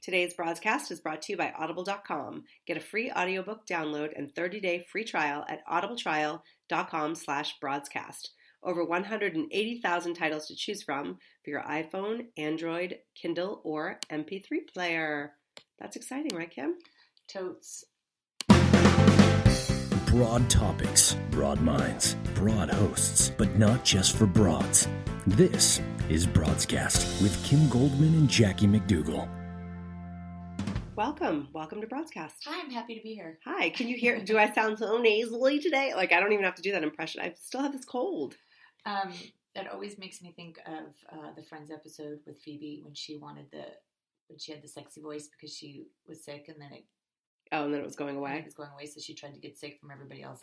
Today's Broadscast is brought to you by Audible.com. Get a free audiobook download and 30-day free trial at audibletrial.com/broadscast. Over 180,000 titles to choose from for your iPhone, Android, Kindle, or MP3 player. That's exciting, right, Kim? Totes. Broad topics, broad minds, broad hosts, but not just for broads. This is Broadscast with Kim Goldman and Jackie McDougall. Welcome to Broadscast. Hi, I'm happy to be here. Hi, can you hear, do I sound so nasally today? Like, I don't even have to do that impression. I still have this cold. That always makes me think of the Friends episode with Phoebe when she had the sexy voice because she was sick and then it was going away. It was going away, so she tried to get sick from everybody else.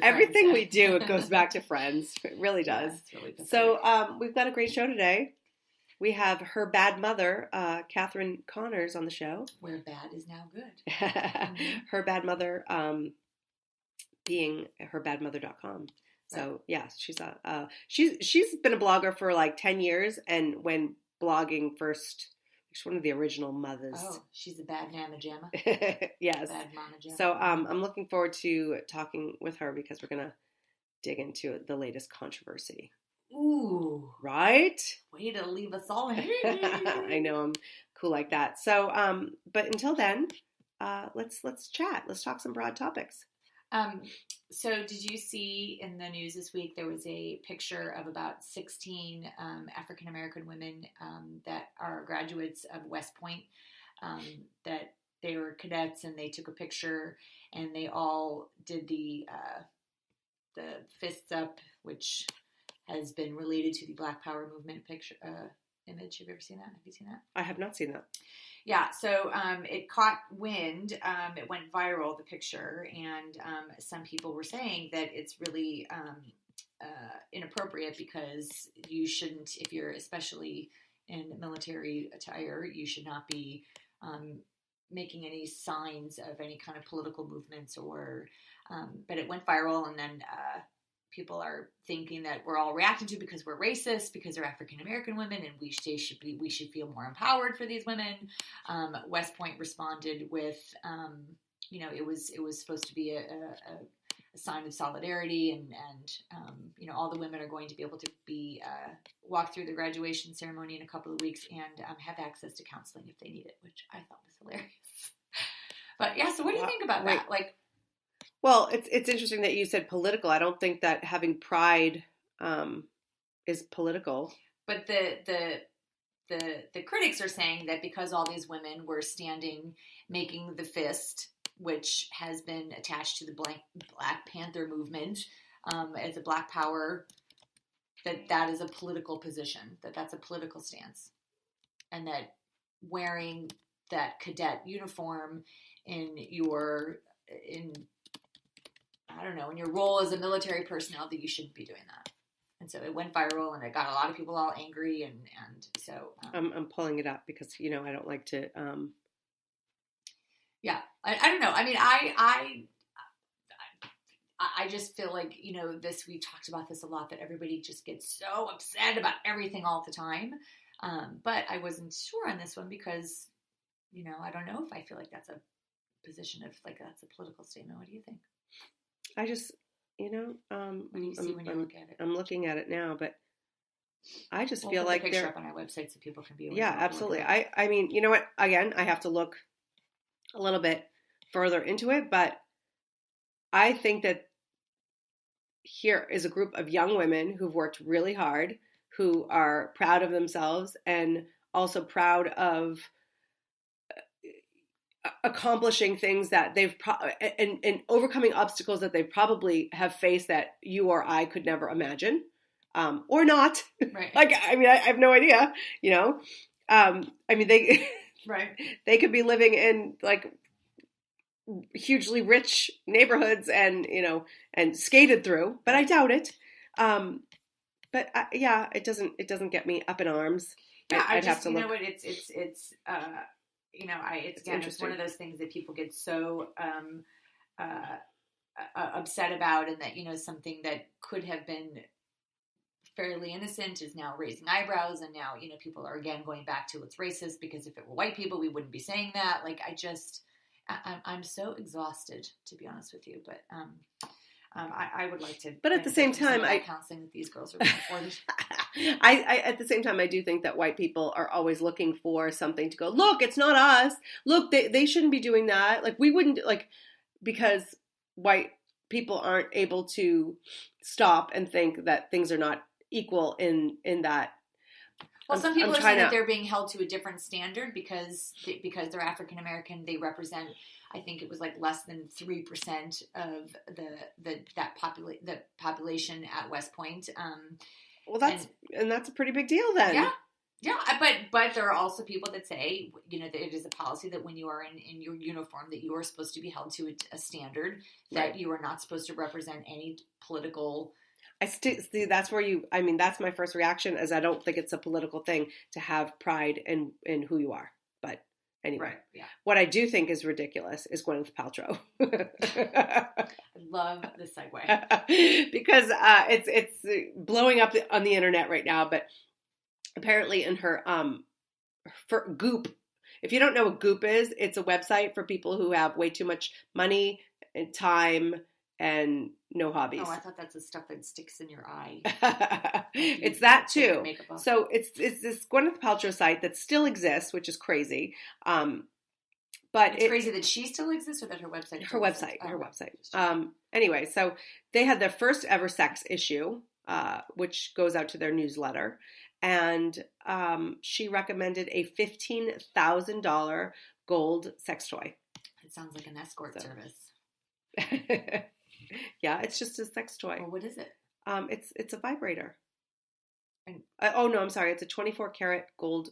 Everything we do, it goes back to Friends. It really does. Yeah, really so we've got a great show today. We have her bad mother, Catherine Connors, on the show. Where bad is now good. Her bad mother being herbadmother.com. So yeah, she's been a blogger for like 10 years, and when blogging first, she's one of the original mothers. Oh, she's a bad mama jamma. Yes. Bad mama jamma. So I'm looking forward to talking with her because we're gonna dig into the latest controversy. Ooh. Right? Way to leave us all in. I know, I'm cool like that. So but until then, let's chat. Let's talk some broad topics. So did you see in the news this week, there was a picture of about 16 African-American women that are graduates of West Point, that they were cadets and they took a picture and they all did the fists up, which has been related to the Black Power movement picture image. Have you ever seen that? Have you seen that? I have not seen that. Yeah, so it caught wind. It went viral, the picture, and some people were saying that it's really inappropriate because you shouldn't, if you're especially in military attire, you should not be making any signs of any kind of political movements or, but it went viral, and then people are thinking that we're all reacting to because we're racist, because they're African American women, and we should feel more empowered for these women. West Point responded with, it was supposed to be a sign of solidarity, and all the women are going to be able to be walk through the graduation ceremony in a couple of weeks and have access to counseling if they need it, which I thought was hilarious. But yeah, so what do you think about that? Like. Well, it's interesting that you said political. I don't think that having pride is political. But the critics are saying that because all these women were standing, making the fist, which has been attached to the Black Panther movement as a Black Power, that is a political position, that's a political stance, and that wearing that cadet uniform in your role as a military personnel, that you shouldn't be doing that. And so it went viral, and it got a lot of people all angry, and so I'm pulling it up because I don't like to. Yeah, I don't know. I mean, I just feel like we talked about this a lot, that everybody just gets so upset about everything all the time. But I wasn't sure on this one because I don't know if I feel like that's a position of like that's a political statement. What do you think? I just, what do you see when you look at it? I'm looking at it now, but I just we'll feel put like the picture up on our website so people can be aware. Yeah, absolutely. I mean, you know what? Again, I have to look a little bit further into it, but I think that here is a group of young women who've worked really hard, who are proud of themselves and also proud of accomplishing things that they've and overcoming obstacles that they probably have faced that you or I could never imagine, or not. Right. Like, I mean, I have no idea, I mean, they, right. They could be living in like hugely rich neighborhoods and, and skated through, but I doubt it. But it doesn't get me up in arms. Yeah. I'd have to look. You know what? It's one of those things that people get so upset about, and that something that could have been fairly innocent is now raising eyebrows, and now, you know, people are again going back to it's racist because if it were white people, we wouldn't be saying that. Like, I'm so exhausted, to be honest with you, but I would like to. But at the same time, counseling that these girls are being afforded. I at the same time, I do think that white people are always looking for something to go, look, it's not us. Look, they shouldn't be doing that. Like, we wouldn't, like, because white people aren't able to stop and think that things are not equal in that. Well, some people are saying that they're being held to a different standard because they're African American. They represent, I think it was like less than 3% of the population at West Point. Well, that's a pretty big deal then. Yeah, but there are also people that say, you know, that it is a policy that when you are in your uniform that you are supposed to be held to a standard, that you are not supposed to represent any political. See, that's where that's my first reaction, is I don't think it's a political thing to have pride in who you are. But anyway, what I do think is ridiculous is Gwyneth Paltrow. I love the segue. Because it's blowing up on the internet right now, but apparently in her for Goop, if you don't know what Goop is, it's a website for people who have way too much money and time and no hobbies. Oh, I thought that's the stuff that sticks in your eye. It's that too. So it's this Gwyneth Paltrow site that still exists, which is crazy. But it's crazy that she still exists, or that her website. Her website. Anyway, so they had their first ever sex issue, which goes out to their newsletter, and she recommended a $15,000 gold sex toy. It sounds like an escort service. Yeah, it's just a sex toy. Well, what is it? It's a vibrator. Oh no, I'm sorry. It's a 24 karat gold.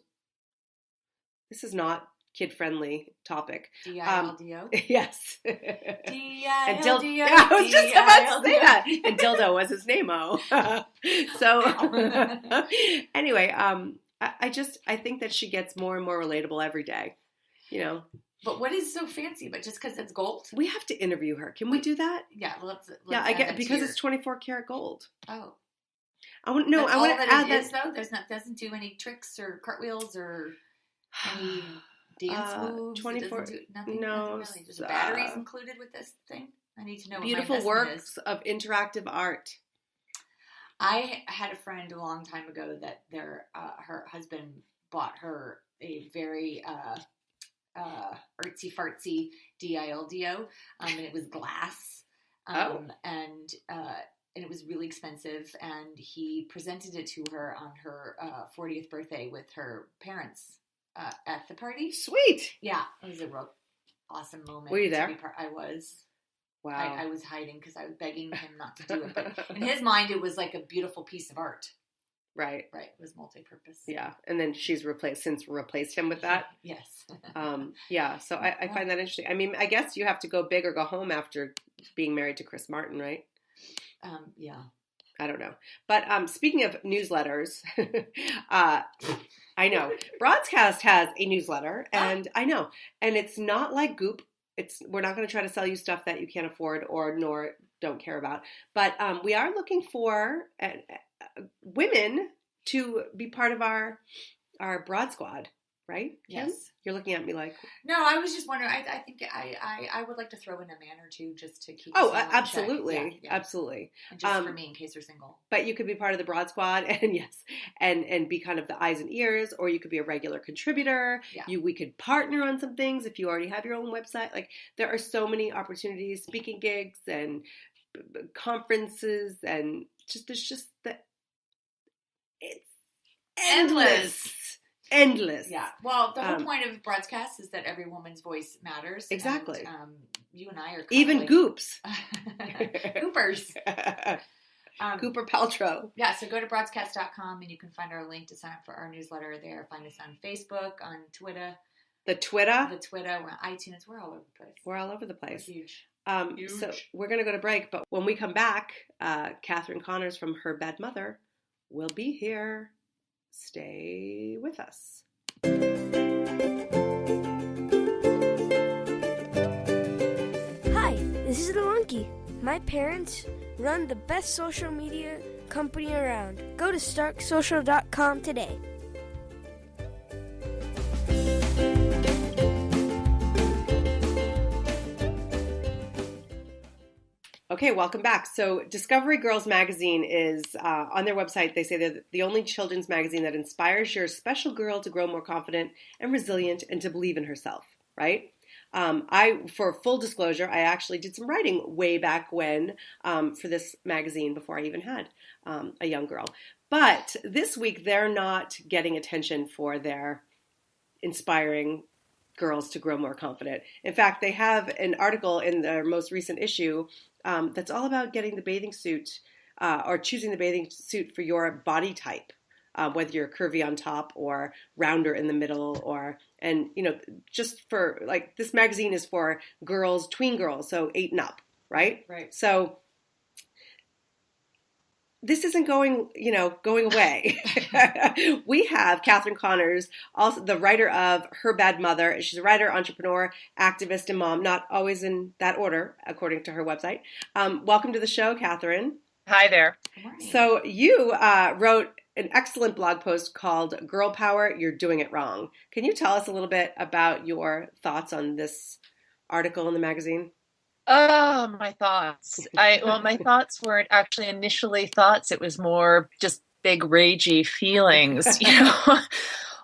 This is not kid-friendly topic. D-I-L-D-O? Yes. D-I-L-D-O. I was just about to say that. And Dildo was his name-o. So anyway, I think that she gets more and more relatable every day, you know. But what is so fancy? But just because it's gold? We have to interview her. Can we do that? Yeah, let's I get because it's 24 karat gold. Oh, I want to add that. Though doesn't do any tricks or cartwheels or any dance moves. 24. Nothing. No, nothing really. There's batteries included with this thing. I need to know. Beautiful what my works of interactive art. I had a friend a long time ago that her husband bought her a very artsy fartsy dildo, and it was glass, and it was really expensive, and he presented it to her on her 40th birthday with her parents at the party. Sweet. Yeah, it was a real awesome moment. Were you there? I was. Wow. I was hiding because I was begging him not to do it, but in his mind it was like a beautiful piece of art. Right. It was multi-purpose. Yeah. And then she's replaced him with that. Yes. Yeah. So I find that interesting. I mean, I guess you have to go big or go home after being married to Chris Martin, right? Yeah. I don't know. But speaking of newsletters, I know Broadscast has a newsletter, and I know, and it's not like Goop. We're not going to try to sell you stuff that you can't afford nor don't care about. But we are looking for women to be part of our Broad Squad, right? Yes. Kim? You're looking at me like... No, I was just wondering. I think I would like to throw in a man or two just to keep... Oh, absolutely. Yeah. Absolutely. And just for me, in case you're single. But you could be part of the Broad Squad, and yes, and be kind of the eyes and ears, or you could be a regular contributor. Yeah. We could partner on some things if you already have your own website. Like, there are so many opportunities, speaking gigs and conferences, and there's just that... It's endless. Yeah. Well, the whole point of Broadscast is that every woman's voice matters. Exactly. And, you and I are even like... Goops. Goopers. Cooper Paltrow. Yeah. So go to broadscast.com and you can find our link to sign up for our newsletter there. Find us on Facebook, on Twitter. The Twitter. We're on iTunes. We're all over the place. We're huge. Huge. So we're going to go to break, but when we come back, Catherine Connors from Her Bad Mother will be here. Stay with us. Hi, this is the Monkey. My parents run the best social media company around. Go to starksocial.com today. Okay, welcome back. So Discovery Girls Magazine is on their website. They say they're the only children's magazine that inspires your special girl to grow more confident and resilient and to believe in herself, right? For full disclosure, I actually did some writing way back when for this magazine before I even had a young girl. But this week, they're not getting attention for their inspiring girls to grow more confident. In fact, they have an article in their most recent issue that's all about getting the bathing suit or choosing the bathing suit for your body type, whether you're curvy on top or rounder in the middle, and just for like this magazine is for girls, tween girls, so 8 and up, right? Right. So this isn't going away. We have Catherine Connors, also the writer of Her Bad Mother. She's a writer, entrepreneur, activist, and mom, not always in that order, according to her website. Welcome to the show, Catherine. Hi there. Good morning. So you wrote an excellent blog post called Girl Power, You're Doing It Wrong. Can you tell us a little bit about your thoughts on this article in the magazine? Oh, my thoughts. My thoughts weren't actually initially thoughts. It was more just big ragey feelings.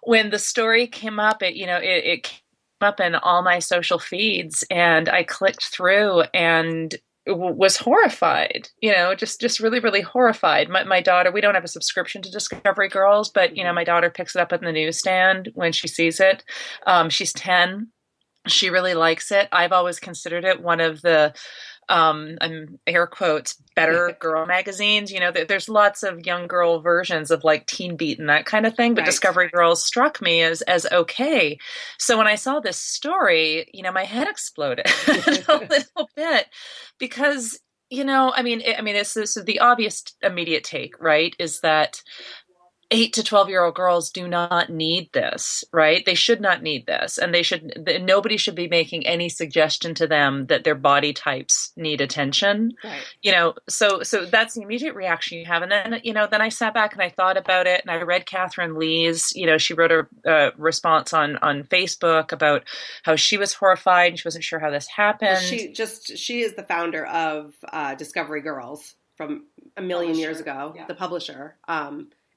When the story came up, it came up in all my social feeds, and I clicked through and was horrified. Just really, really horrified. My daughter, we don't have a subscription to Discovery Girls, but my daughter picks it up in the newsstand when she sees it. She's 10. She really likes it. I've always considered it one of the, air quotes, better girl magazines. There's lots of young girl versions of like Teen Beat and that kind of thing, but Right. Discovery Girls struck me as okay. So when I saw this story, my head exploded a little bit because, this is the obvious immediate take, right? Is that 8 to 12-year-old girls do not need this, right? They should not need this. And nobody should be making any suggestion to them that their body types need attention. Right. So that's the immediate reaction you have. And then, then I sat back and I thought about it and I read Catherine Lee's, she wrote a response on Facebook about how she was horrified and she wasn't sure how this happened. Well, she is the founder of Discovery Girls from a million years ago, yeah. the publisher.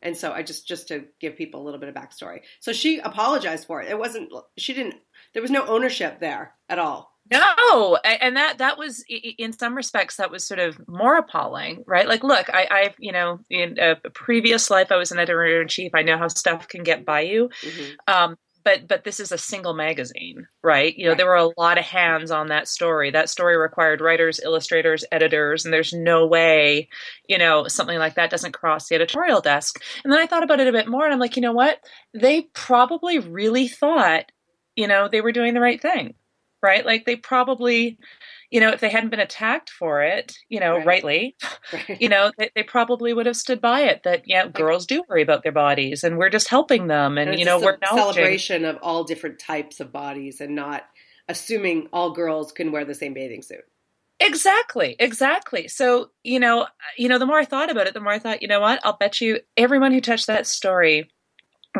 And so just to give people a little bit of backstory. So she apologized for it. There was no ownership there at all. No. And that was, in some respects, that was sort of more appalling, right? Like, look, I've, in a previous life, I was an editor-in-chief. I know how stuff can get by you. Mm-hmm. But this is a single magazine, right? Right. There were a lot of hands on that story. That story required writers, illustrators, editors, and there's no way, something like that doesn't cross the editorial desk. And then I thought about it a bit more and I'm like, you know what? They probably really thought, they were doing the right thing, right? Like they probably, if they hadn't been attacked for it, Right. rightly, Right. they probably would have stood by it that, girls do worry about their bodies and we're just helping them. And, it's we're a celebration of all different types of bodies and not assuming all girls can wear the same bathing suit. Exactly. So, the more I thought about it, the more I thought, you know what, I'll bet you everyone who touched that story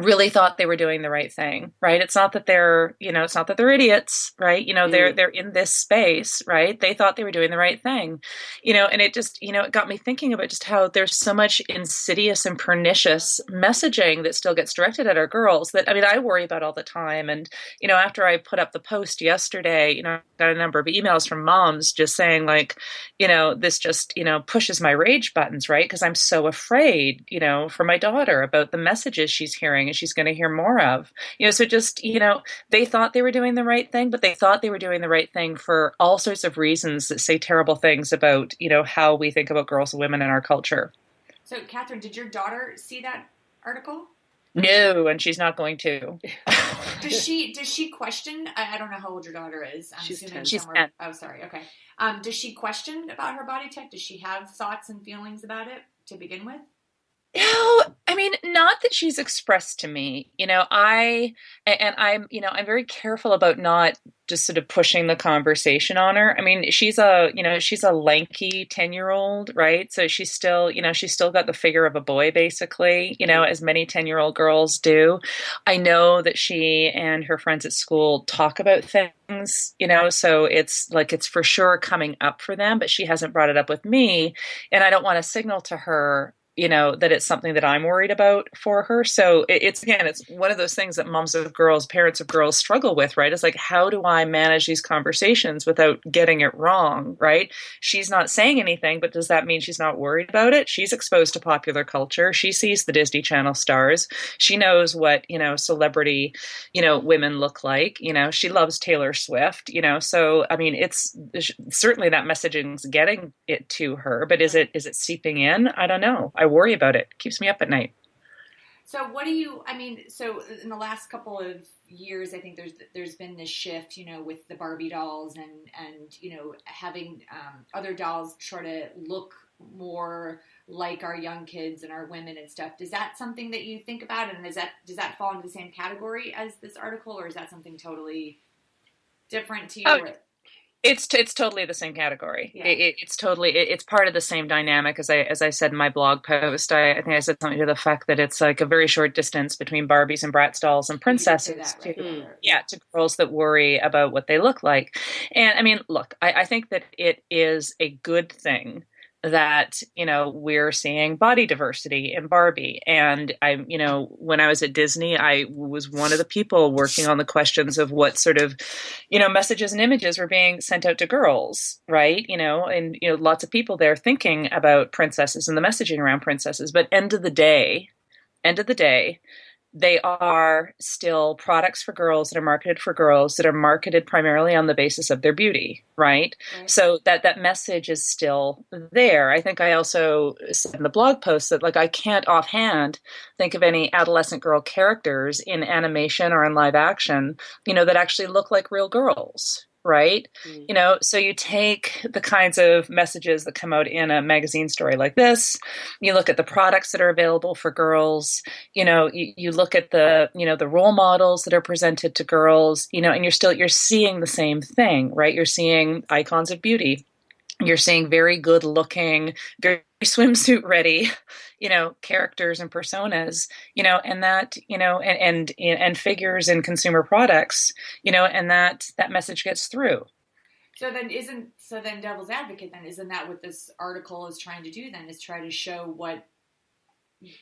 really thought they were doing the right thing, right? It's not that they're idiots, right? They're in this space, right? They thought they were doing the right thing, and it just, it got me thinking about just how there's so much insidious and pernicious messaging that still gets directed at our girls that, I worry about all the time. And, after I put up the post yesterday, I got a number of emails from moms just saying like, this just, pushes my rage buttons, right? Because I'm so afraid, for my daughter about the messages she's hearing and she's going to hear more of, so just, they thought they were doing the right thing, but they thought they were doing the right thing for all sorts of reasons that say terrible things about, how we think about girls and women in our culture. So, Catherine, did your daughter see that article? No, and she's not going to. Does she question? I don't know how old your daughter is. She's 10. She's 10. Oh, sorry. Okay. Does she question about her body type? Does she have thoughts and feelings about it to begin with? No, I mean, not that she's expressed to me, I'm very careful about not just sort of pushing the conversation on her. I mean, she's a lanky 10-year-old, right? So she's still got the figure of a boy, basically, as many 10-year-old girls do. I know that she and her friends at school talk about things, so it's for sure coming up for them, but she hasn't brought it up with me. And I don't want to signal to her that it's something that I'm worried about for her. So it's one of those things that moms of girls, parents of girls struggle with, right? It's like, how do I manage these conversations without getting it wrong, right? She's not saying anything, but does that mean she's not worried about it? She's exposed to popular culture. She sees the Disney Channel stars. She knows what, celebrity, women look like. She loves Taylor Swift, so, I mean, it's certainly that messaging's getting it to her, but is it seeping in? I don't know. I worry about it. It keeps me up at night. So so in the last couple of years, I think there's been this shift, with the Barbie dolls and having other dolls try to look more like our young kids and our women and stuff. Is that something that you think about? And does that fall into the same category as this article, or is that something totally different to you? Oh, it's totally the same category. Yeah. It's part of the same dynamic as I said in my blog post. I think I said something to the fact that it's like a very short distance between Barbies and Bratz dolls and princesses to girls that worry about what they look like. And I mean, look, I think that it is a good thing that, we're seeing body diversity in Barbie. And when I was at Disney, I was one of the people working on the questions of what sort of, messages and images were being sent out to girls, right? And lots of people there thinking about princesses and the messaging around princesses. But end of the day, they are still products for girls that are marketed for girls that are marketed primarily on the basis of their beauty, right? So that message is still there. I think I also said in the blog post that I can't offhand think of any adolescent girl characters in animation or in live action, that actually look like real girls. Right. So you take the kinds of messages that come out in a magazine story like this, you look at the products that are available for girls, you look at the, the role models that are presented to girls, and you're seeing the same thing, right? You're seeing icons of beauty. You're seeing very good looking, very swimsuit ready, characters and personas, and that, and figures in consumer products, and that message gets through. So then devil's advocate, then isn't that what this article is trying to do then, is try to show what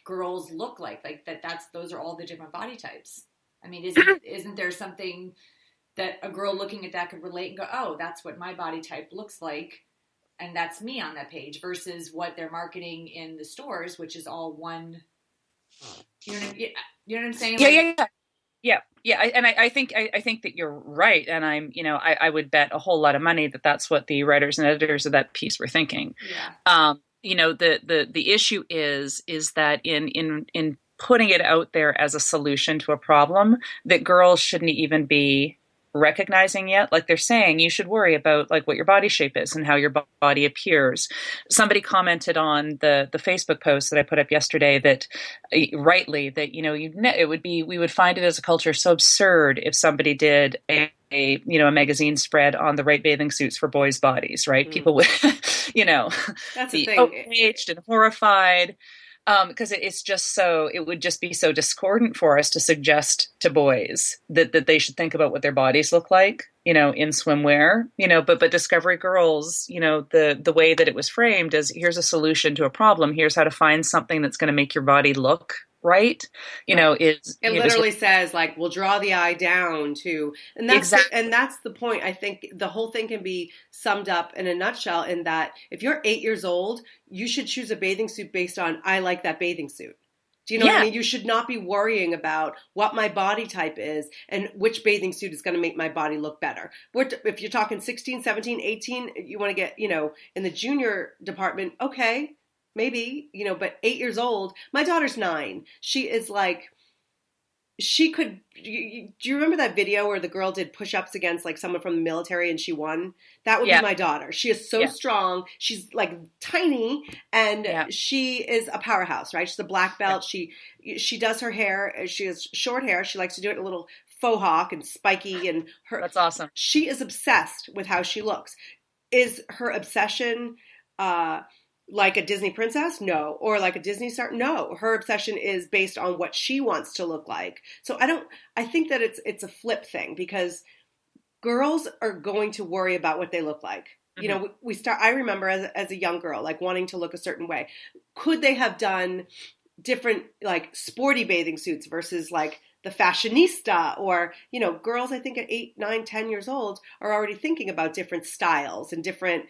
girls look like those are all the different body types. I mean, isn't there something that a girl looking at that could relate and go, oh, that's what my body type looks like. And that's me on that page versus what they're marketing in the stores, which is all one. You know what I'm saying? Yeah. And I think that you're right. And I would bet a whole lot of money that that's what the writers and editors of that piece were thinking. Yeah. The issue is that in putting it out there as a solution to a problem that girls shouldn't even be recognizing yet. Like they're saying, you should worry about what your body shape is and how your body appears. Somebody commented on the Facebook post that I put up yesterday that rightly that, we would find it as a culture so absurd if somebody did a magazine spread on the right bathing suits for boys' bodies, right? People would, that's be the thing. Outraged and horrified. Because it would just be so discordant for us to suggest to boys that they should think about what their bodies look like, in swimwear, but Discovery Girls, the way that it was framed as here's a solution to a problem. Here's how to find something that's going to make your body look right. It literally says we'll draw the eye down to, and that's exactly. And that's the point. I think the whole thing can be summed up in a nutshell in that if you're 8 years old, you should choose a bathing suit based on, I like that bathing suit. Do you know what I mean? You should not be worrying about what my body type is and which bathing suit is going to make my body look better. If you're talking 16, 17, 18, you want to get, in the junior department, okay, maybe, but 8 years old, my daughter's 9. She is she could. Do you remember that video where the girl did push-ups against like someone from the military and she won? That would be my daughter. She is so strong. She's like tiny and she is a powerhouse, right? She's a black belt. She does her hair. She has short hair. She likes to do it a little faux hawk and spiky, and that's awesome. She is obsessed with how she looks. Is her obsession like a Disney princess? No. Or like a Disney star? No. Her obsession is based on what she wants to look like. So I think that it's a flip thing, because girls are going to worry about what they look like. Mm-hmm. You know, I remember as a young girl, like wanting to look a certain way. Could they have done different like sporty bathing suits versus like the fashionista, or, you know, girls I think at 8, 9, 10 years old are already thinking about different styles and different,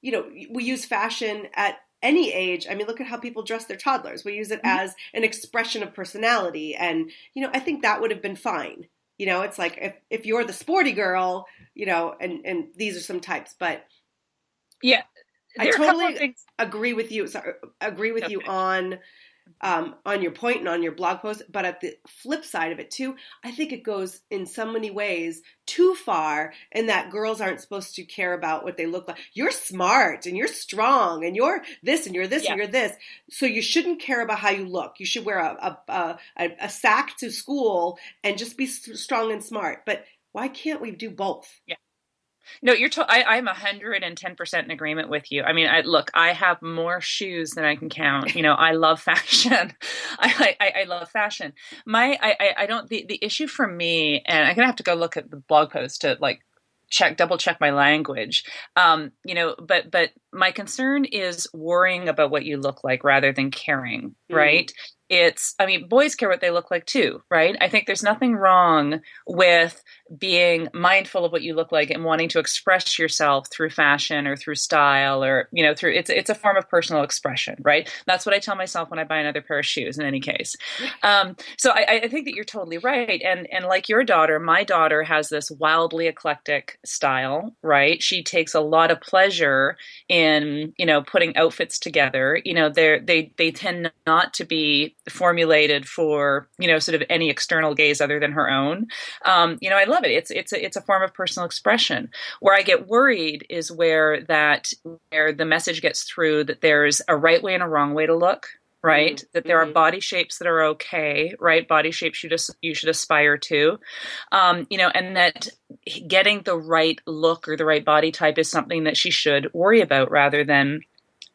you know, we use fashion at any age. I mean, look at how people dress their toddlers. We use it as an expression of personality. And, you know, I think that would have been fine. You know, it's like if you're the sporty girl, you know, and these are some types, but yeah, I totally agree with you. You on your point and on your blog post, but at the flip side of it too, I think it goes in so many ways too far, in that girls aren't supposed to care about what they look like. You're smart and you're strong and you're this and you're this and you're this. So you shouldn't care about how you look. You should wear a sack to school and just be strong and smart. But why can't we do both? Yeah. No, I'm 110% in agreement with you. I mean, I have more shoes than I can count. You know, I love fashion. I love fashion. The issue for me, and I'm going to have to go look at the blog post to like double check my language. You know, but my concern is worrying about what you look like rather than caring, right? Boys care what they look like too, right? I think there's nothing wrong with being mindful of what you look like and wanting to express yourself through fashion or through style, or, you know, it's a form of personal expression, right? That's what I tell myself when I buy another pair of shoes in any case. So I think that you're totally right. And like your daughter, my daughter has this wildly eclectic style, right? She takes a lot of pleasure in, you know, putting outfits together. You know, they tend not to be formulated for, you know, sort of any external gaze other than her own. You know, I love it. It's a form of personal expression. Where I get worried is where the message gets through that there's a right way and a wrong way to look, right? That there are body shapes that are okay, right? Body shapes you should aspire to, you know, and that getting the right look or the right body type is something that she should worry about rather than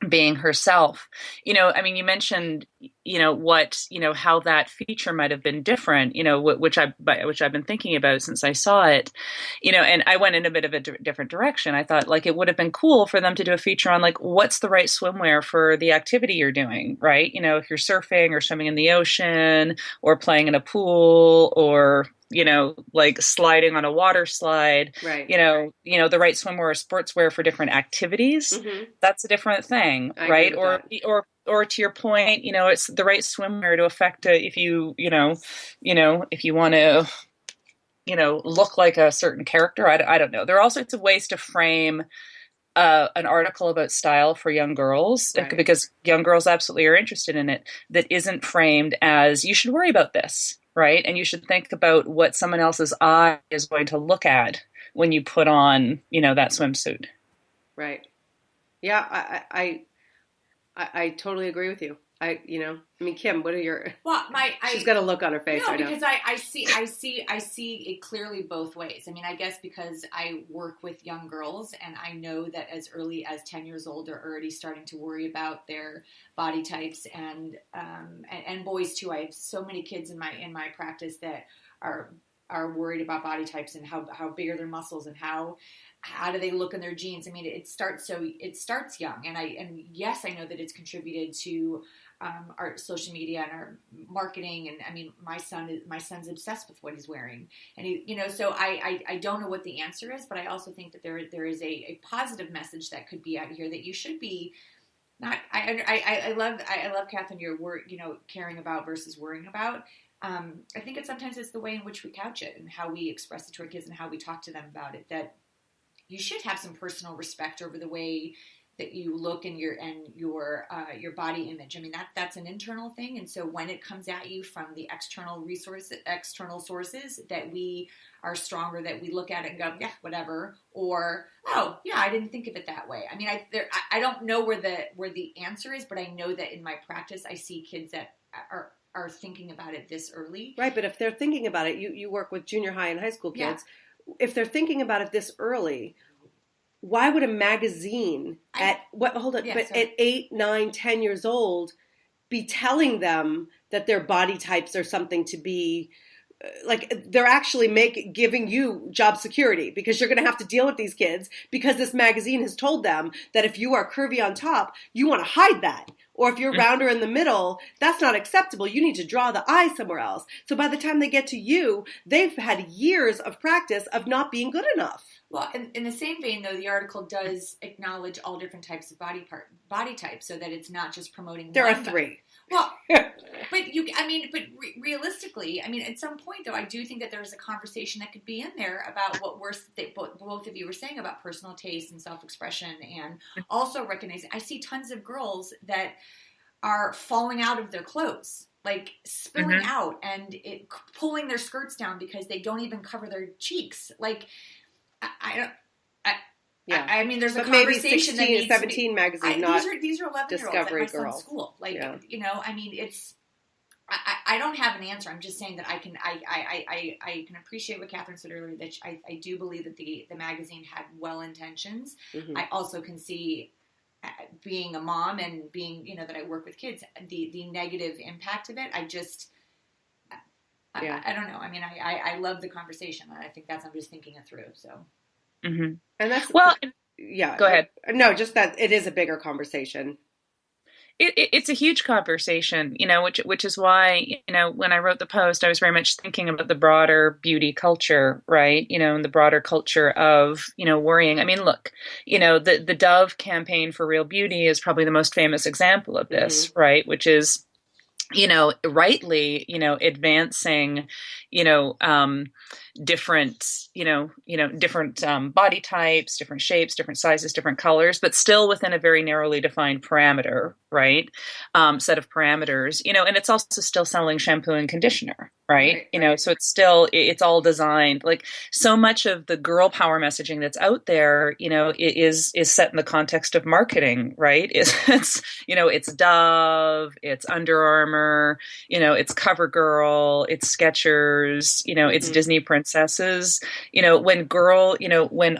being herself. You know, I mean, you mentioned, you know, how that feature might have been different, you know, which I've been thinking about since I saw it, you know, and I went in a bit of a different direction. I thought like it would have been cool for them to do a feature on like, what's the right swimwear for the activity you're doing, right? You know, if you're surfing or swimming in the ocean or playing in a pool or, you know, like sliding on a water slide, right? You know, the right swimwear or sportswear for different activities. That's a different thing, right? Or to your point, you know, it's the right swimwear to affect if you want to, you know, look like a certain character. I don't know. There are all sorts of ways to frame an article about style for young girls, right? Because young girls absolutely are interested in it, that isn't framed as you should worry about this, right? And you should think about what someone else's eye is going to look at when you put on, you know, that swimsuit. Right. Yeah, I totally agree with you. I mean, Kim, what are your? Well, she's got a look on her face. No, right because now. I see it clearly both ways. I mean, I guess because I work with young girls, and I know that as early as 10 years old, they're already starting to worry about their body types, and boys too. I have so many kids in my practice that are worried about body types and how big are their muscles and how do they look in their jeans. I mean, it starts young, and yes, I know that it's contributed to our social media and our marketing. And I mean, my son's obsessed with what he's wearing, and he, you know, so I don't know what the answer is, but I also think that there is a positive message that could be out here that you should be not. I love Catherine, your word, you know, caring about versus worrying about. I think sometimes it's the way in which we couch it and how we express it to our kids and how we talk to them about it, that you should have some personal respect over the way that you look and your body image. I mean, that's an internal thing. And so when it comes at you from the external sources, that we are stronger, that we look at it and go, yeah, whatever. Or, oh yeah, I didn't think of it that way. I mean, I don't know where the answer is, but I know that in my practice, I see kids that are thinking about it this early. Right. But if they're thinking about it, you work with junior high and high school kids. Yeah. If they're thinking about it this early, why would a magazine at 8, 9, 10 years old be telling them that their body types are something to be like, they're actually giving you job security, because you're going to have to deal with these kids because this magazine has told them that if you are curvy on top, you want to hide that. Or if you're rounder in the middle, that's not acceptable. You need to draw the eye somewhere else. So by the time they get to you, they've had years of practice of not being good enough. Well, in the same vein, though, the article does acknowledge all different types of body types, so that it's not just promoting. There are 3. Well, realistically, I mean, at some point, though, I do think that there's a conversation that could be in there about what both of you were saying about personal taste and self-expression, and also recognizing. I see tons of girls that are falling out of their clothes, like spilling out, and pulling their skirts down because they don't even cover their cheeks. Like, I don't. Yeah. I mean, there's a but conversation maybe 16 that needs 17 to be, magazine, these are 11-year-olds Discovery at my Girl. son's school. Like, yeah. you know, I mean, it's. I don't have an answer. I'm just saying that I can appreciate what Catherine said earlier, that I do believe that the magazine had well intentions. Mm-hmm. I also can see, being a mom and being, you know, that I work with kids, the negative impact of it. I don't know. I mean, I love the conversation, and I think I'm just thinking it through. So. Mm-hmm. And that's yeah. Go ahead. No, just that it is a bigger conversation. It's a huge conversation, you know, which is why, you know, when I wrote the post, I was very much thinking about the broader beauty culture, right? You know, and the broader culture of, you know, worrying. I mean, look, you know, the Dove campaign for real beauty is probably the most famous example of this, right? Which is, you know, rightly, you know, advancing, you know, different body types, different shapes, different sizes, different colors, but still within a very narrowly defined parameter, right? Set of parameters, you know, and it's also still selling shampoo and conditioner, right? You know, so it's all designed, like, so much of the girl power messaging that's out there, you know, is set in the context of marketing, right? It's you know, it's Dove, it's Under Armour, you know, it's CoverGirl, it's Skechers, you know, it's Disney princesses, you know, when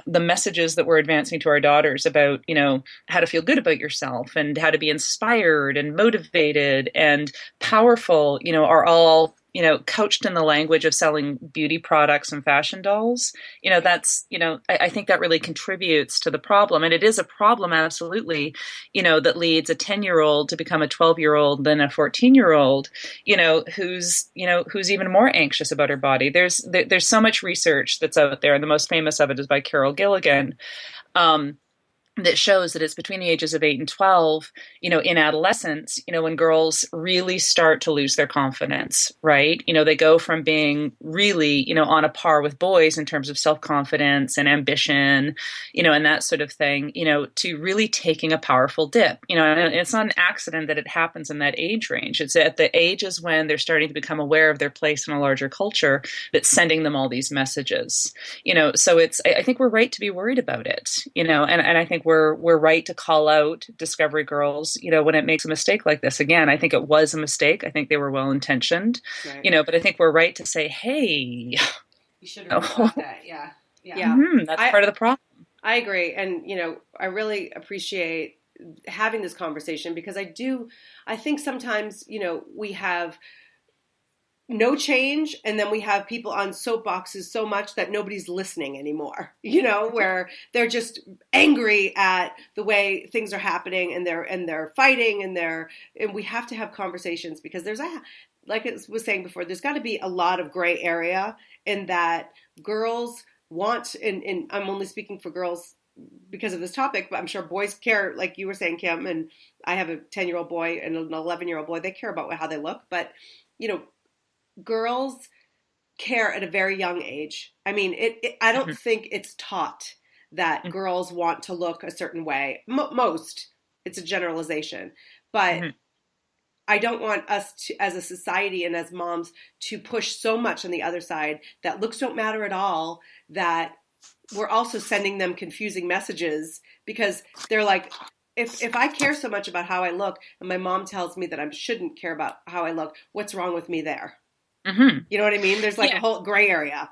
the messages that we're advancing to our daughters about, you know, how to feel good about yourself and how to be inspired and motivated and powerful, you know, are all, you know, couched in the language of selling beauty products and fashion dolls, you know, that's, you know, I think that really contributes to the problem. And it is a problem, absolutely, you know, that leads a 10-year-old to become a 12-year-old, then a 14-year-old, you know, who's even more anxious about her body. There's so much research that's out there, and the most famous of it is by Carol Gilligan. That shows that it's between the ages of 8 and 12, you know, in adolescence, you know, when girls really start to lose their confidence, right? You know, they go from being really, you know, on a par with boys in terms of self-confidence and ambition, you know, and that sort of thing, you know, to really taking a powerful dip, you know, and it's not an accident that it happens in that age range. It's at the ages when they're starting to become aware of their place in a larger culture that's sending them all these messages, you know, so I think we're right to be worried about it, you know, and I think we're right to call out Discovery Girls, you know, when it makes a mistake like this. Again, I think it was a mistake. I think they were well intentioned, you know, but I think we're right to say, hey, you should have thought that. Yeah. That's part of the problem. I agree. And, you know, I really appreciate having this conversation, because I think sometimes, you know, we have no change, and then we have people on soapboxes so much that nobody's listening anymore, you know, where they're just angry at the way things are happening, and they're fighting, and we have to have conversations, because like I was saying before, there's got to be a lot of gray area in that girls want, and I'm only speaking for girls because of this topic, but I'm sure boys care, like you were saying, Kim, and I have a 10-year-old boy and an 11-year-old boy. They care about how they look, but, you know, girls care at a very young age. I mean, I don't think it's taught that girls want to look a certain way. Most, it's a generalization, but I don't want us to, as a society and as moms, to push so much on the other side that looks don't matter at all, that we're also sending them confusing messages, because they're like, if I care so much about how I look and my mom tells me that I shouldn't care about how I look, what's wrong with me there? You know what I mean? There's like a whole gray area.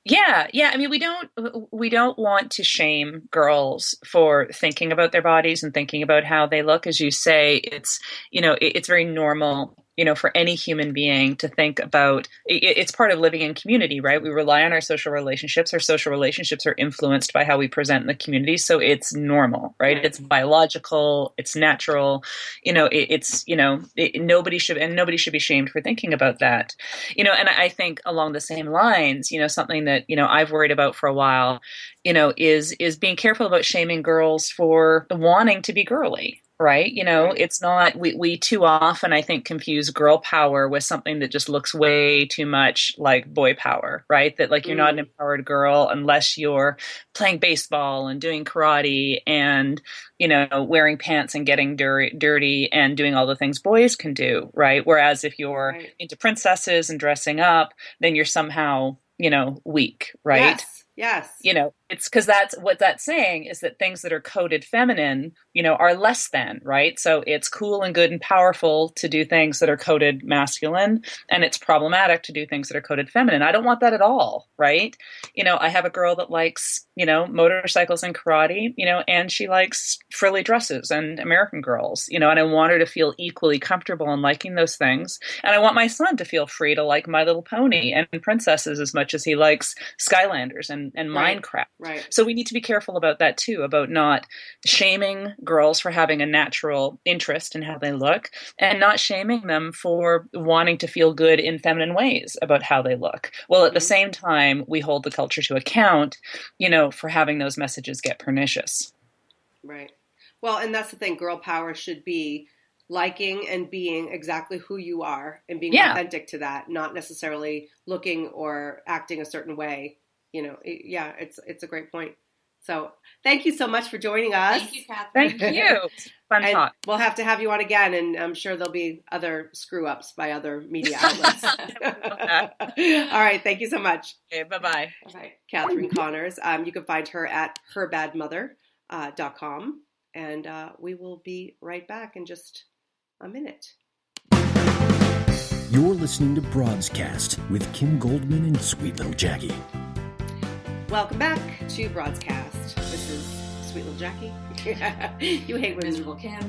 Yeah. I mean, we don't want to shame girls for thinking about their bodies and thinking about how they look. As you say, it's, it's very normal, for any human being to think about, it's part of living in community, right? We rely on our social relationships. Our social relationships are influenced by how we present in the community. So it's normal, right? It's biological, it's natural, nobody should be shamed for thinking about that, and I think along the same lines, something that, I've worried about for a while, is being careful about shaming girls for wanting to be girly. Right. It's not, we too often, I think, confuse girl power with something that just looks way too much like boy power, right? That like, you're not an empowered girl unless you're playing baseball and doing karate and, wearing pants and getting dirty and doing all the things boys can do. Right. Whereas if you're into princesses and dressing up, then you're somehow, weak. Right. Yes. It's because that's what that's saying, is that things that are coded feminine, are less than, right? So it's cool and good and powerful to do things that are coded masculine, and it's problematic to do things that are coded feminine. I don't want that at all, right? I have a girl that likes, motorcycles and karate, and she likes frilly dresses and American Girls, and I want her to feel equally comfortable in liking those things. And I want my son to feel free to like My Little Pony and princesses as much as he likes Skylanders and Minecraft. Right. So we need to be careful about that too, about not shaming girls for having a natural interest in how they look, and not shaming them for wanting to feel good in feminine ways about how they look. Well, at the same time, we hold the culture to account, for having those messages get pernicious. Right. Well, and that's the thing. Girl power should be liking and being exactly who you are and being authentic to that, not necessarily looking or acting a certain way. It's a great point. So thank you so much for joining us. Thank you, Catherine. Thank you. Fun talk. We'll have to have you on again, and I'm sure there'll be other screw-ups by other media outlets. All right. Thank you so much. Okay, bye-bye. Bye. Catherine Connors. You can find her at herbadmother.com, and we will be right back in just a minute. You're listening to Broadscast with Kim Goldman and Sweet Little Jackie. Welcome back to Broadscast. This is Sweet Little Jackie. You hate when Miserable Kim.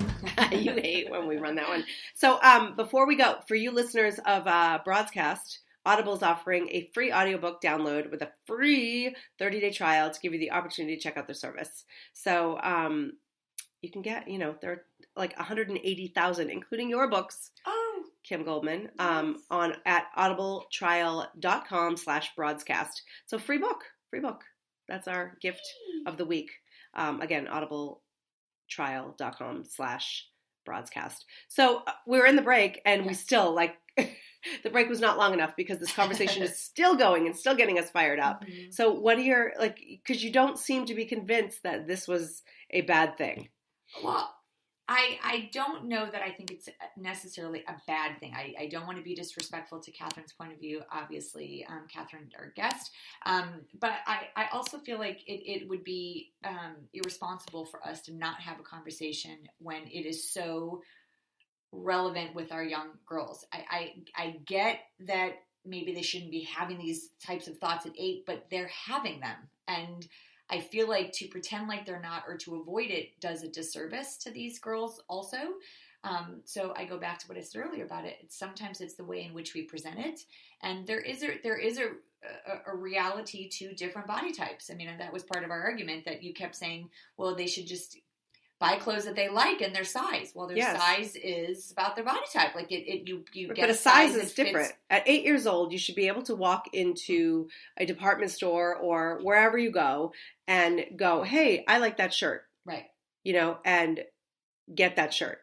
You hate when we run that one. So before we go, for you listeners of Broadscast, Audible is offering a free audiobook download with a free 30-day trial to give you the opportunity to check out their service. So you can get, there are like 180,000, including your books, Kim Goldman, on at audibletrial.com/broadcast. So free book. That's our gift of the week. Again, audibletrial.com/broadcast. So we're in the break, and we still the break was not long enough because this conversation is still going and still getting us fired up. Mm-hmm. So what are your, because you don't seem to be convinced that this was a bad thing. Well, I don't know that I think it's necessarily a bad thing. I don't want to be disrespectful to Catherine's point of view, obviously, Catherine, our guest. But I also feel like it would be irresponsible for us to not have a conversation when it is so relevant with our young girls. I get that maybe they shouldn't be having these types of thoughts at 8, but they're having them. And I feel like to pretend like they're not or to avoid it does a disservice to these girls also. So I go back to what I said earlier about it. Sometimes it's the way in which we present it. And there is a reality to different body types. I mean, and that was part of our argument that you kept saying, well, they should just buy clothes that they like and their size. Well, their size is about their body type. Like you get but a size is different. At 8 years old, you should be able to walk into a department store or wherever you go and go, hey, I like that shirt. Right. And get that shirt.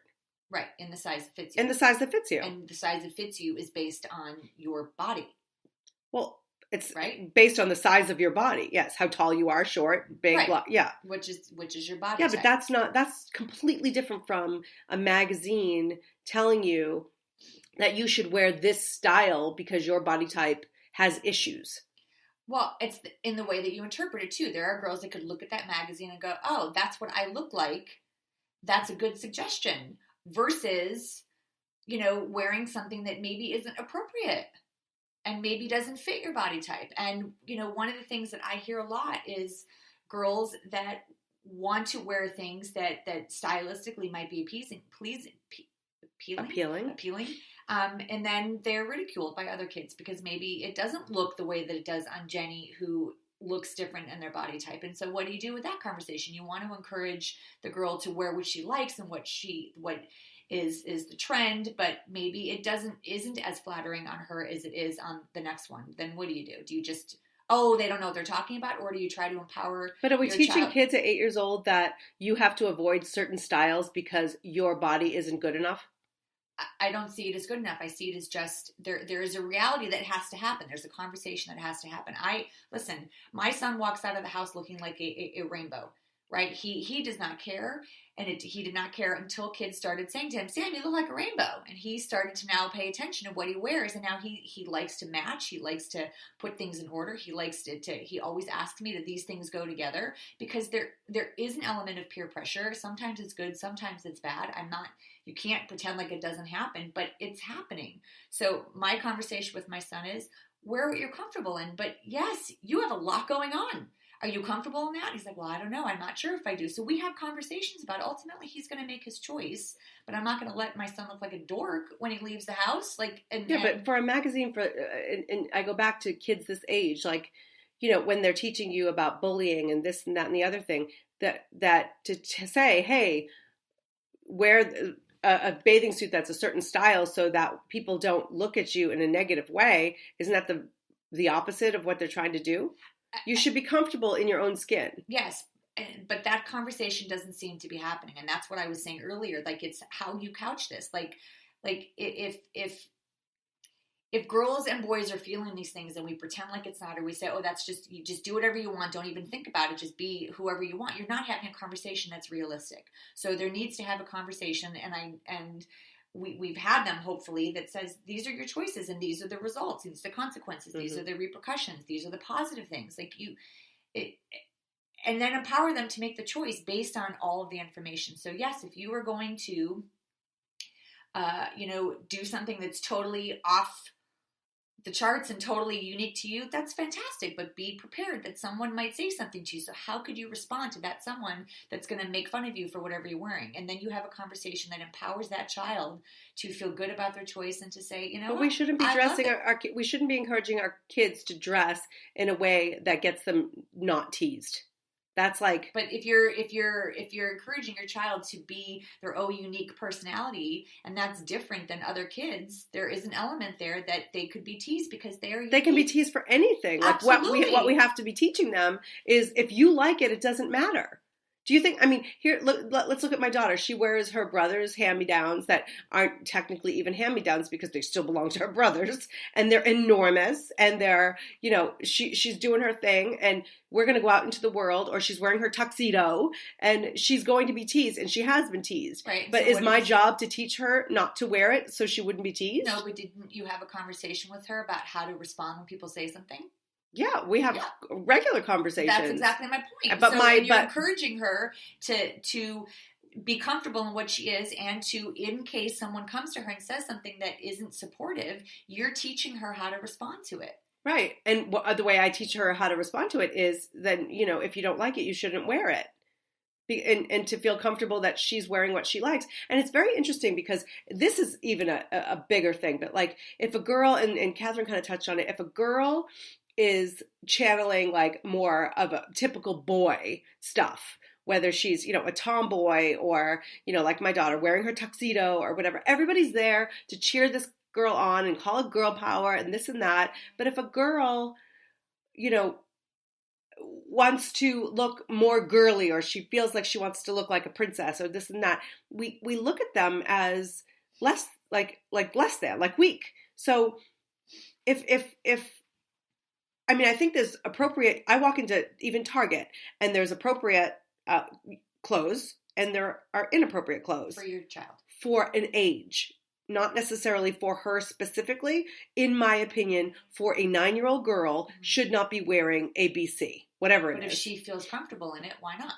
Right. In the size that fits you. In the size that fits you. And the size that fits you is based on your body. Well, It's right, based on the size of your body. Yes, how tall you are, short, big, right. blah, yeah. Which is your body Yeah, type. but that's completely different from a magazine telling you that you should wear this style because your body type has issues. Well, it's in the way that you interpret it too. There are girls that could look at that magazine and go, "Oh, that's what I look like. That's a good suggestion." Versus, wearing something that maybe isn't appropriate and maybe doesn't fit your body type. And, one of the things that I hear a lot is girls that want to wear things that stylistically might be appealing. And then they're ridiculed by other kids because maybe it doesn't look the way that it does on Jenny, who looks different in their body type. And so what do you do with that conversation? You want to encourage the girl to wear what she likes and what is the trend, but maybe it isn't as flattering on her as it is on the next one. Then what do? Do you just, they don't know what they're talking about? Or do you try to empower? But are we teaching child? kids at 8 years old that you have to avoid certain styles because your body isn't good enough? I don't see it as good enough. I see it as just there is a reality that has to happen. There's a conversation that has to happen. Listen, my son walks out of the house looking like a rainbow, right? He does not care. And he did not care until kids started saying to him, "Sam, you look like a rainbow." And he started to now pay attention to what he wears. And now he likes to match. He likes to put things in order. He likes he always asks me, do these things go together? Because there is an element of peer pressure. Sometimes it's good. Sometimes it's bad. You can't pretend like it doesn't happen, but it's happening. So my conversation with my son is, wear what you're comfortable in. But yes, you have a lot going on. Are you comfortable in that? He's like, well, I don't know. I'm not sure if I do. So we have conversations about it. Ultimately, he's going to make his choice, but I'm not going to let my son look like a dork when he leaves the house. But for a magazine, and I go back to kids this age, when they're teaching you about bullying and this and that and the other thing, that to say, hey, wear a bathing suit that's a certain style so that people don't look at you in a negative way, isn't that the opposite of what they're trying to do? You should be comfortable in your own skin. Yes, but that conversation doesn't seem to be happening, and that's what I was saying earlier. It's how you couch this. If girls and boys are feeling these things and we pretend like it's not, or we say, "Oh, that's just you just do whatever you want. Don't even think about it. Just be whoever you want." You're not having a conversation that's realistic. So there needs to have a conversation, and we've had them, hopefully, that says these are your choices and these are the results, these are the consequences, these are the repercussions, these are the positive things. And then empower them to make the choice based on all of the information. So yes, if you are going to, do something that's totally off the charts and totally unique to you, that's fantastic, but be prepared that someone might say something to you. So how could you respond to that someone that's going to make fun of you for whatever you're wearing? And then you have a conversation that empowers that child to feel good about their choice and to say, but we shouldn't be we shouldn't be encouraging our kids to dress in a way that gets them not teased. That's But if you're encouraging your child to be their own unique personality, and that's different than other kids, there is an element there that they could be teased because they are unique. They can be teased for anything. Absolutely. What we have to be teaching them is, if you like it, it doesn't matter. Do you think, here, let's look at my daughter. She wears her brother's hand-me-downs that aren't technically even hand-me-downs because they still belong to her brothers, and they're enormous, and they're, she's doing her thing, and we're going to go out into the world, or she's wearing her tuxedo, and she's going to be teased, and she has been teased. Right. But is my job to teach her not to wear it so she wouldn't be teased? No, but didn't you have a conversation with her about how to respond when people say something? Yeah, we have regular conversations. That's exactly my point. But you're encouraging her to be comfortable in what she is, and to, in case someone comes to her and says something that isn't supportive, you're teaching her how to respond to it. Right. And the way I teach her how to respond to it is then, if you don't like it, you shouldn't wear it. And to feel comfortable that she's wearing what she likes. And it's very interesting because this is even a bigger thing. But if a girl, and Catherine kind of touched on it, if a girl is channeling more of a typical boy stuff, whether she's, a tomboy or, like my daughter wearing her tuxedo or whatever, everybody's there to cheer this girl on and call it girl power and this and that. But if a girl, wants to look more girly, or she feels like she wants to look like a princess or this and that, we look at them as less less than, weak. So if I mean, I think there's appropriate, I walk into even Target and there's appropriate clothes and there are inappropriate clothes. For your child. For an age. Not necessarily for her specifically. In my opinion, for a 9-year-old girl should not be wearing ABC, whatever it is. But if she feels comfortable in it, why not?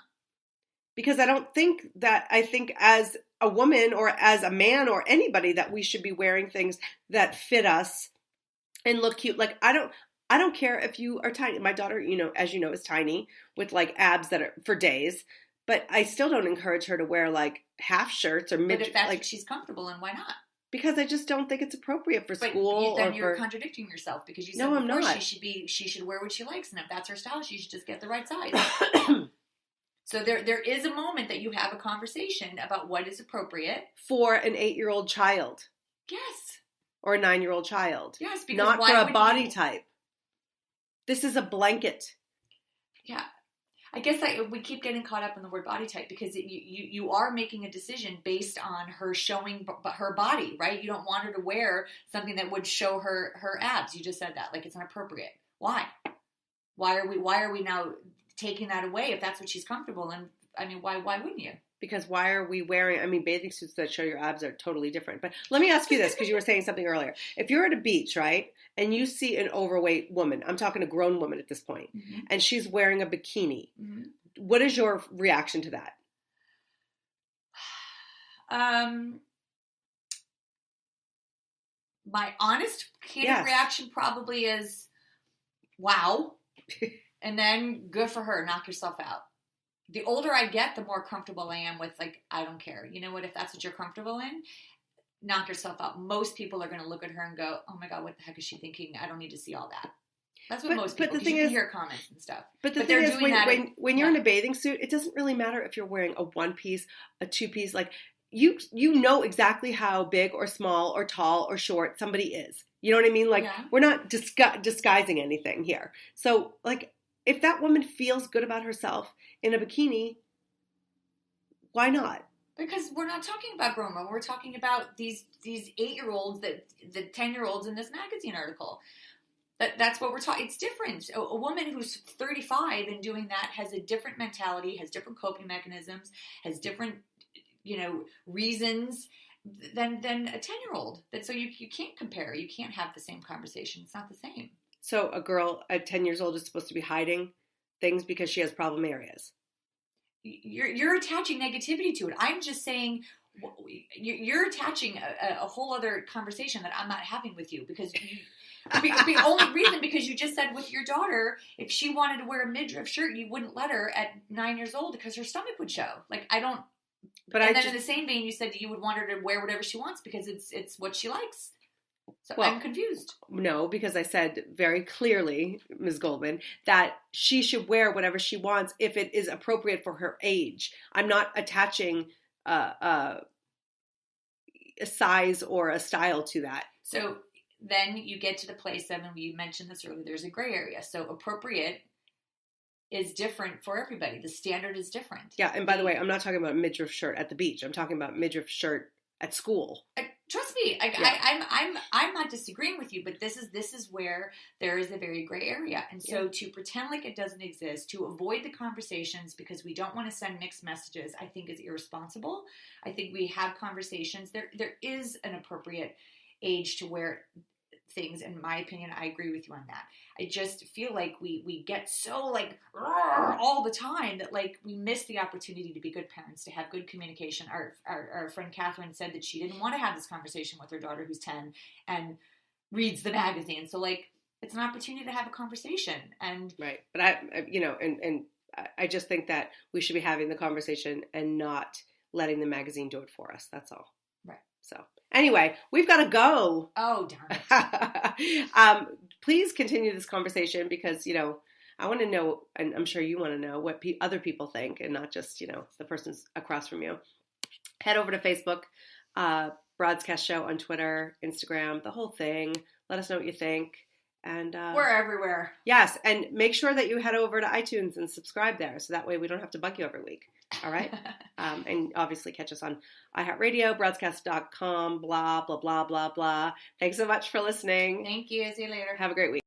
Because I think as a woman or as a man or anybody that we should be wearing things that fit us and look cute. Like, I don't care if you are tiny. My daughter, as you know, is tiny with like abs that are for days, but I still don't encourage her to wear like half shirts or mid. But if that's what she's comfortable in, why not? Because I just don't think it's appropriate for school. Then you're contradicting yourself because you said no, I'm not. She should wear what she likes, and if that's her style, she should just get the right size. So there is a moment that you have a conversation about what is appropriate for an 8-year-old child. Yes. Or a 9-year-old child. Yes, because not for a body type. This is a blanket. Yeah. I guess we keep getting caught up in the word body type because you are making a decision based on her showing her body, right? You don't want her to wear something that would show her abs. You just said that. Like, it's inappropriate. Why? Why are we now taking that away if that's what she's comfortable in? I mean, why wouldn't you? Because why are we wearing, bathing suits that show your abs are totally different. But let me ask you this, because you were saying something earlier. If you're at a beach, right, and you see an overweight woman, I'm talking a grown woman at this point, and she's wearing a bikini, what is your reaction to that? My honest, candid reaction probably is, wow. And then good for her, knock yourself out. The older I get, the more comfortable I am with, like, I don't care. You know what? If that's what you're comfortable in, knock yourself out. Most people are going to look at her and go, oh my God, what the heck is she thinking? I don't need to see all that. That's what most people, but the thing you is, can hear comments and stuff. But the thing is, when you're in a bathing suit, it doesn't really matter if you're wearing a 1-piece, a 2-piece. Like, you know exactly how big or small or tall or short somebody is. You know what I mean? Like, we're not disguising anything here. So, like, if that woman feels good about herself in a bikini, why not? Because we're not talking about grown women. We're talking about these 8-year-olds, the 10-year-olds in this magazine article. That's what we're talking. It's different. A woman who's 35 and doing that has a different mentality, has different coping mechanisms, has different, reasons than a 10-year-old. So you can't compare. You can't have the same conversation. It's not the same. So a girl at 10 years old is supposed to be hiding things because she has problem areas. You're attaching negativity to it. I'm just saying you're attaching a whole other conversation that I'm not having with you because the only reason because you just said with your daughter, if she wanted to wear a midriff shirt, you wouldn't let her at 9 years old because her stomach would show. Like, I don't. But in the same vein, you said that you would want her to wear whatever she wants because it's what she likes. So I'm confused. No, because I said very clearly, Ms. Goldman, that she should wear whatever she wants if it is appropriate for her age. I'm not attaching a size or a style to that. So then you get to the place of, and you mentioned this earlier, there's a gray area. So appropriate is different for everybody. The standard is different. Yeah, and by the way, I'm not talking about a midriff shirt at the beach. I'm talking about midriff shirt at school. Trust me, I'm not disagreeing with you, but this is where there is a very gray area, and so to pretend like it doesn't exist, to avoid the conversations because we don't want to send mixed messages, I think is irresponsible. I think we have conversations. There is an appropriate age to wear things. In my opinion, I agree with you on that. I just feel like we get so like all the time that like we miss the opportunity to be good parents, to have good communication. Our friend Catherine said that she didn't want to have this conversation with her daughter who's 10 and reads the magazine. So like it's an opportunity to have a conversation. And right, but I just think that we should be having the conversation and not letting the magazine do it for us. That's all. Right. So anyway, we've got to go. Oh, darn it. Please continue this conversation because, I want to know, and I'm sure you want to know what other people think and not just, the person's across from you. Head over to Facebook, Broadscast Show on Twitter, Instagram, the whole thing. Let us know what you think. And we're everywhere. Yes, and make sure that you head over to iTunes and subscribe there so that way we don't have to bug you every week. All right? And obviously catch us on iHeartRadio, broadscast.com, blah, blah, blah, blah, blah. Thanks so much for listening. Thank you. See you later. Have a great week.